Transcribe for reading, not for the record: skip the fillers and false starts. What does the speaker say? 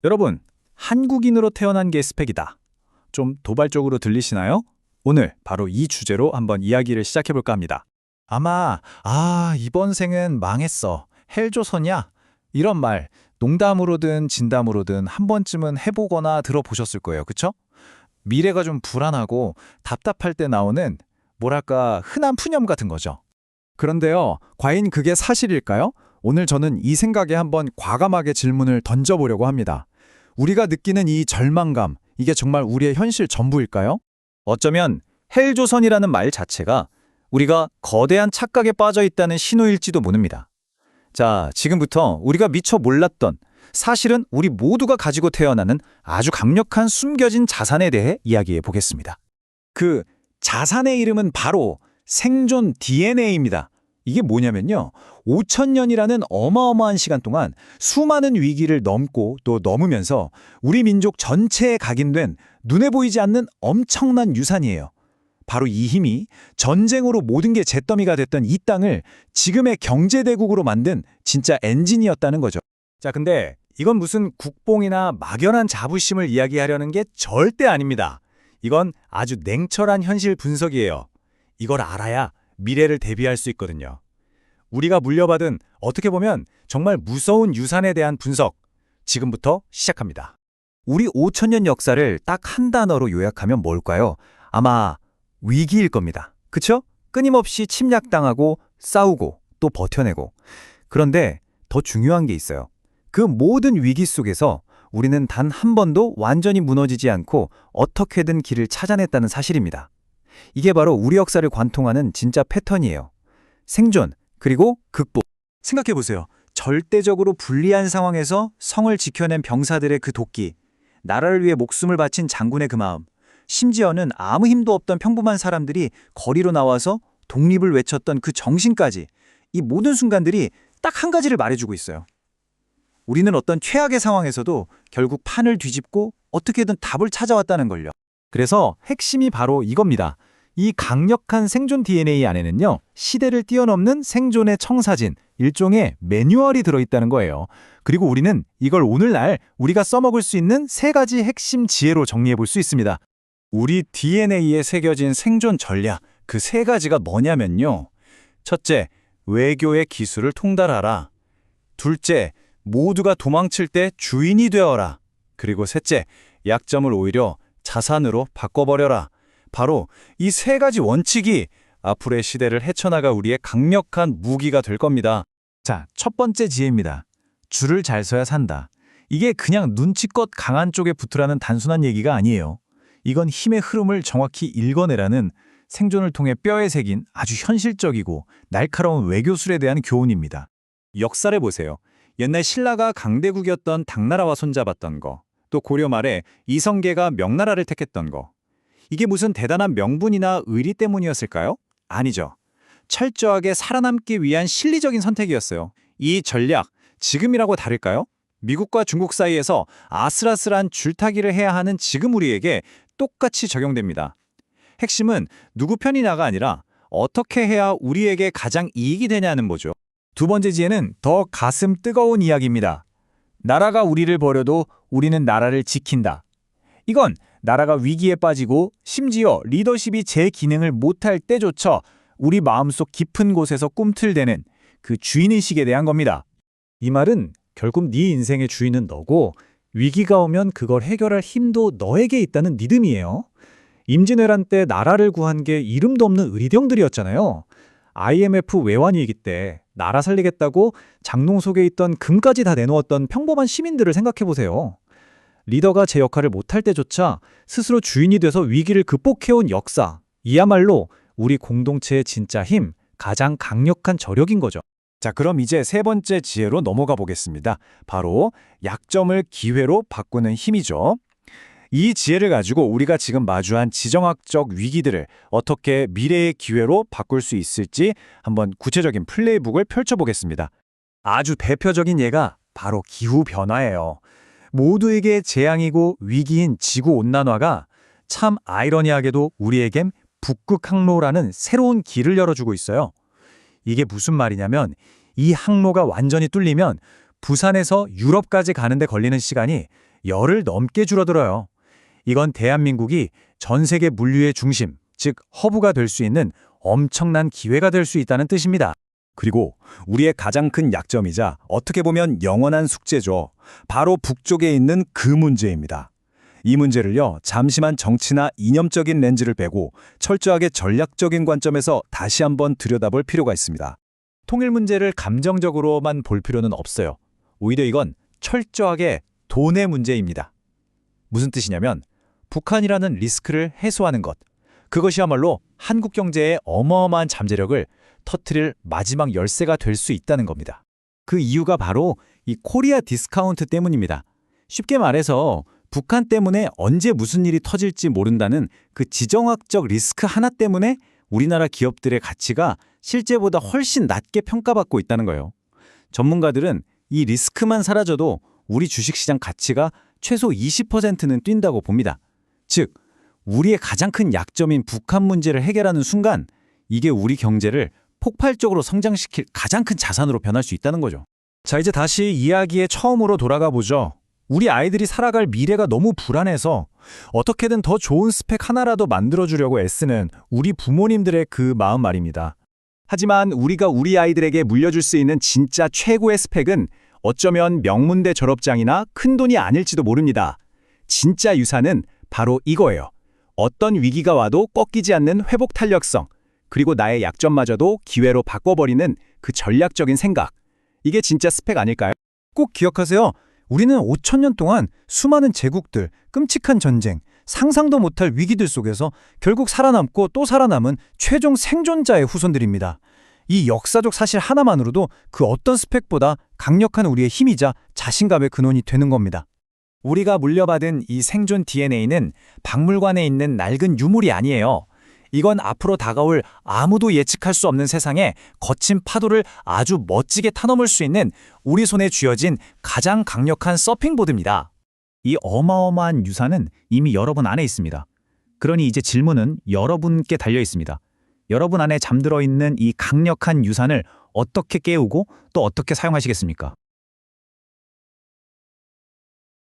여러분, 한국인으로 태어난 게 스펙이다. 좀 도발적으로 들리시나요? 오늘 바로 이 주제로 한번 이야기를 시작해볼까 합니다. 아마, 이번 생은 망했어. 헬조선이야? 이런 말, 농담으로든 진담으로든 한 번쯤은 해보거나 들어보셨을 거예요. 그쵸? 미래가 좀 불안하고 답답할 때 나오는, 뭐랄까, 흔한 푸념 같은 거죠. 그런데요, 과연 그게 사실일까요? 오늘 저는 이 생각에 한번 과감하게 질문을 던져보려고 합니다. 우리가 느끼는 이 절망감, 이게 정말 우리의 현실 전부일까요? 어쩌면 헬조선이라는 말 자체가 우리가 거대한 착각에 빠져 있다는 신호일지도 모릅니다. 자, 지금부터 우리가 미처 몰랐던, 사실은 우리 모두가 가지고 태어나는 아주 강력한 숨겨진 자산에 대해 이야기해 보겠습니다. 그 자산의 이름은 바로 생존 DNA입니다. 이게 뭐냐면요, 5천년이라는 어마어마한 시간 동안 수많은 위기를 넘고 또 넘으면서 우리 민족 전체에 각인된 눈에 보이지 않는 엄청난 유산이에요. 바로 이 힘이 전쟁으로 모든 게 잿더미가 됐던 이 땅을 지금의 경제대국으로 만든 진짜 엔진이었다는 거죠. 자, 근데 이건 무슨 국뽕이나 막연한 자부심을 이야기하려는 게 절대 아닙니다. 이건 아주 냉철한 현실 분석이에요. 이걸 알아야 미래를 대비할 수 있거든요. 우리가 물려받은, 어떻게 보면 정말 무서운 유산에 대한 분석, 지금부터 시작합니다. 우리 5천년 역사를 딱 한 단어로 요약하면 뭘까요? 아마 위기일 겁니다. 그쵸? 끊임없이 침략당하고 싸우고 또 버텨내고. 그런데 더 중요한 게 있어요. 그 모든 위기 속에서 우리는 단 한 번도 완전히 무너지지 않고 어떻게든 길을 찾아냈다는 사실입니다. 이게 바로 우리 역사를 관통하는 진짜 패턴이에요. 생존, 그리고 극복. 생각해보세요. 절대적으로 불리한 상황에서 성을 지켜낸 병사들의 그 도끼, 나라를 위해 목숨을 바친 장군의 그 마음, 심지어는 아무 힘도 없던 평범한 사람들이 거리로 나와서 독립을 외쳤던 그 정신까지, 이 모든 순간들이 딱 한 가지를 말해주고 있어요. 우리는 어떤 최악의 상황에서도 결국 판을 뒤집고 어떻게든 답을 찾아왔다는 걸요. 그래서 핵심이 바로 이겁니다. 이 강력한 생존 DNA 안에는요, 시대를 뛰어넘는 생존의 청사진, 일종의 매뉴얼이 들어있다는 거예요. 그리고 우리는 이걸 오늘날 우리가 써먹을 수 있는 세 가지 핵심 지혜로 정리해 볼 수 있습니다. 우리 DNA에 새겨진 생존 전략, 그 세 가지가 뭐냐면요. 첫째, 외교의 기술을 통달하라. 둘째, 모두가 도망칠 때 주인이 되어라. 그리고 셋째, 약점을 오히려 자산으로 바꿔버려라. 바로 이 세 가지 원칙이 앞으로의 시대를 헤쳐나갈 우리의 강력한 무기가 될 겁니다. 자, 첫 번째 지혜입니다. 줄을 잘 서야 산다. 이게 그냥 눈치껏 강한 쪽에 붙으라는 단순한 얘기가 아니에요. 이건 힘의 흐름을 정확히 읽어내라는, 생존을 통해 뼈에 새긴 아주 현실적이고 날카로운 외교술에 대한 교훈입니다. 역사를 보세요. 옛날 신라가 강대국이었던 당나라와 손잡았던 거, 또 고려 말에 이성계가 명나라를 택했던 거. 이게 무슨 대단한 명분이나 의리 때문이었을까요? 아니죠. 철저하게 살아남기 위한 실리적인 선택이었어요. 이 전략, 지금이라고 다를까요? 미국과 중국 사이에서 아슬아슬한 줄타기를 해야 하는 지금 우리에게 똑같이 적용됩니다. 핵심은 누구 편이냐가 아니라 어떻게 해야 우리에게 가장 이익이 되냐는 거죠. 두 번째 지혜는 더 가슴 뜨거운 이야기입니다. 나라가 우리를 버려도 우리는 나라를 지킨다. 이건 나라가 위기에 빠지고 심지어 리더십이 제 기능을 못할 때조차 우리 마음속 깊은 곳에서 꿈틀대는 그 주인의식에 대한 겁니다. 이 말은 결국 네 인생의 주인은 너고, 위기가 오면 그걸 해결할 힘도 너에게 있다는 믿음이에요. 임진왜란 때 나라를 구한 게 이름도 없는 의리병들이었잖아요. IMF 외환위기 때 나라 살리겠다고 장롱 속에 있던 금까지 다 내놓았던 평범한 시민들을 생각해보세요. 리더가 제 역할을 못할 때조차 스스로 주인이 돼서 위기를 극복해온 역사, 이야말로 우리 공동체의 진짜 힘, 가장 강력한 저력인 거죠. 자, 그럼 이제 세 번째 지혜로 넘어가 보겠습니다. 바로 약점을 기회로 바꾸는 힘이죠. 이 지혜를 가지고 우리가 지금 마주한 지정학적 위기들을 어떻게 미래의 기회로 바꿀 수 있을지 한번 구체적인 플레이북을 펼쳐보겠습니다. 아주 대표적인 예가 바로 기후변화예요. 모두에게 재앙이고 위기인 지구온난화가 참 아이러니하게도 우리에겐 북극 항로라는 새로운 길을 열어주고 있어요. 이게 무슨 말이냐면, 이 항로가 완전히 뚫리면 부산에서 유럽까지 가는데 걸리는 시간이 열을 넘게 줄어들어요. 이건 대한민국이 전 세계 물류의 중심, 즉 허브가 될 수 있는 엄청난 기회가 될 수 있다는 뜻입니다. 그리고 우리의 가장 큰 약점이자 어떻게 보면 영원한 숙제죠. 바로 북쪽에 있는 그 문제입니다. 이 문제를요, 잠시만 정치나 이념적인 렌즈를 빼고 철저하게 전략적인 관점에서 다시 한번 들여다볼 필요가 있습니다. 통일 문제를 감정적으로만 볼 필요는 없어요. 오히려 이건 철저하게 돈의 문제입니다. 무슨 뜻이냐면 북한이라는 리스크를 해소하는 것. 그것이야말로 한국 경제의 어마어마한 잠재력을 터뜨릴 마지막 열쇠가 될 수 있다는 겁니다. 그 이유가 바로 이 코리아 디스카운트 때문입니다. 쉽게 말해서 북한 때문에 언제 무슨 일이 터질지 모른다는 그 지정학적 리스크 하나 때문에 우리나라 기업들의 가치가 실제보다 훨씬 낮게 평가받고 있다는 거예요. 전문가들은 이 리스크만 사라져도 우리 주식시장 가치가 최소 20%는 뛴다고 봅니다. 즉, 우리의 가장 큰 약점인 북한 문제를 해결하는 순간 이게 우리 경제를 폭발적으로 성장시킬 가장 큰 자산으로 변할 수 있다는 거죠. 자, 이제 다시 이야기의 처음으로 돌아가 보죠. 우리 아이들이 살아갈 미래가 너무 불안해서 어떻게든 더 좋은 스펙 하나라도 만들어주려고 애쓰는 우리 부모님들의 그 마음 말입니다. 하지만 우리가 우리 아이들에게 물려줄 수 있는 진짜 최고의 스펙은 어쩌면 명문대 졸업장이나 큰돈이 아닐지도 모릅니다. 진짜 유산은 바로 이거예요. 어떤 위기가 와도 꺾이지 않는 회복 탄력성, 그리고 나의 약점마저도 기회로 바꿔버리는 그 전략적인 생각. 이게 진짜 스펙 아닐까요? 꼭 기억하세요. 우리는 5,000년 동안 수많은 제국들, 끔찍한 전쟁, 상상도 못할 위기들 속에서 결국 살아남고 또 살아남은 최종 생존자의 후손들입니다. 이 역사적 사실 하나만으로도 그 어떤 스펙보다 강력한 우리의 힘이자 자신감의 근원이 되는 겁니다. 우리가 물려받은 이 생존 DNA는 박물관에 있는 낡은 유물이 아니에요. 이건 앞으로 다가올 아무도 예측할 수 없는 세상에 거친 파도를 아주 멋지게 타넘을 수 있는 우리 손에 쥐어진 가장 강력한 서핑보드입니다. 이 어마어마한 유산은 이미 여러분 안에 있습니다. 그러니 이제 질문은 여러분께 달려 있습니다. 여러분 안에 잠들어 있는 이 강력한 유산을 어떻게 깨우고 또 어떻게 사용하시겠습니까?